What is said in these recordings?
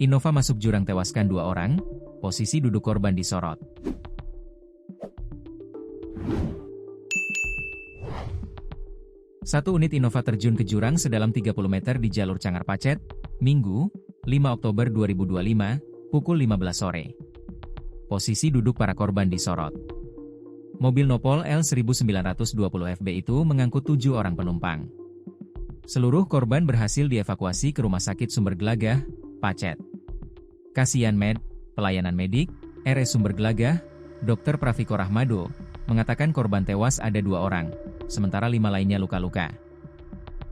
Innova masuk jurang tewaskan 2 orang, posisi duduk korban disorot. Satu unit Innova terjun ke jurang sedalam 30 meter di jalur Cangar Pacet, Minggu, 5 Oktober 2025, pukul 15 sore. Posisi duduk para korban disorot. Mobil Nopol L1920 FB itu mengangkut 7 orang penumpang. Seluruh korban berhasil dievakuasi ke Rumah Sakit Sumber Gelagah, Pacet. Kasihan Med, Pelayanan Medik, RS Sumber Gelagah, Dr. Praviko Rahmado, mengatakan korban tewas ada 2 orang, sementara 5 lainnya luka-luka.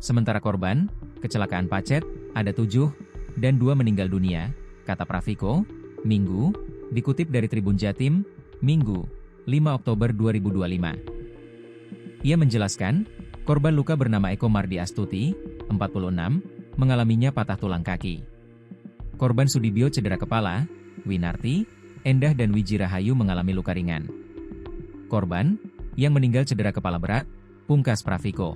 Sementara korban, kecelakaan Pacet, ada 7, dan 2 meninggal dunia, kata Praviko, Minggu, dikutip dari Tribun Jatim, Minggu, 5 Oktober 2025. Ia menjelaskan, korban luka bernama Eko Mardi Astuti, 46, mengalaminya patah tulang kaki. Korban Sudibyo cedera kepala, Winarti, Endah dan Wiji Rahayu mengalami luka ringan. Korban, yang meninggal cedera kepala berat, pungkas Praviko.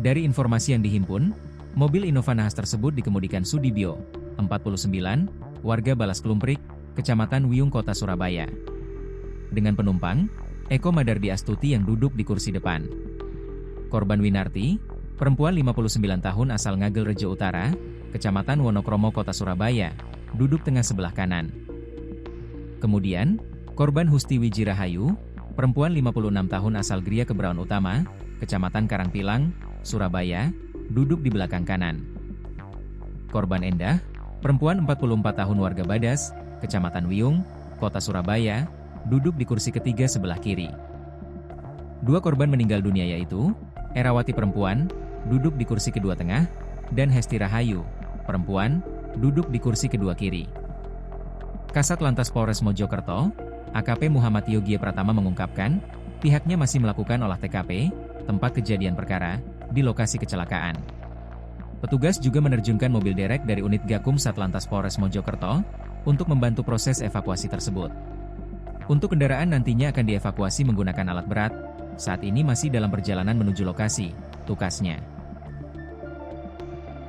Dari informasi yang dihimpun, mobil Innova Nahas tersebut dikemudikan Sudibyo, 49, warga Balas Klumprik, Kecamatan Wiyung Kota Surabaya. Dengan penumpang, Eko Madardi Astuti yang duduk di kursi depan. Korban Winarti, perempuan 59 tahun asal Ngagel Rejo Utara, Kecamatan Wonokromo Kota Surabaya, duduk tengah sebelah kanan. Kemudian, korban Husti Wiji Rahayu, perempuan 56 tahun asal Gria Kebraun Utama, Kecamatan Karangpilang, Surabaya, duduk di belakang kanan. Korban Endah, perempuan 44 tahun warga Badas, Kecamatan Wiyung, Kota Surabaya, duduk di kursi ketiga sebelah kiri. 2 korban meninggal dunia yaitu, Erawati perempuan, duduk di kursi kedua tengah, dan Hesti Rahayu, perempuan, duduk di kursi kedua kiri. Kasat Lantas Polres Mojokerto, AKP Muhammad Yogie Pratama mengungkapkan, pihaknya masih melakukan olah TKP, tempat kejadian perkara, di lokasi kecelakaan. Petugas juga menerjunkan mobil derek dari unit Gakum Satlantas Polres Mojokerto, untuk membantu proses evakuasi tersebut. Untuk kendaraan nantinya akan dievakuasi menggunakan alat berat, saat ini masih dalam perjalanan menuju lokasi, tukasnya.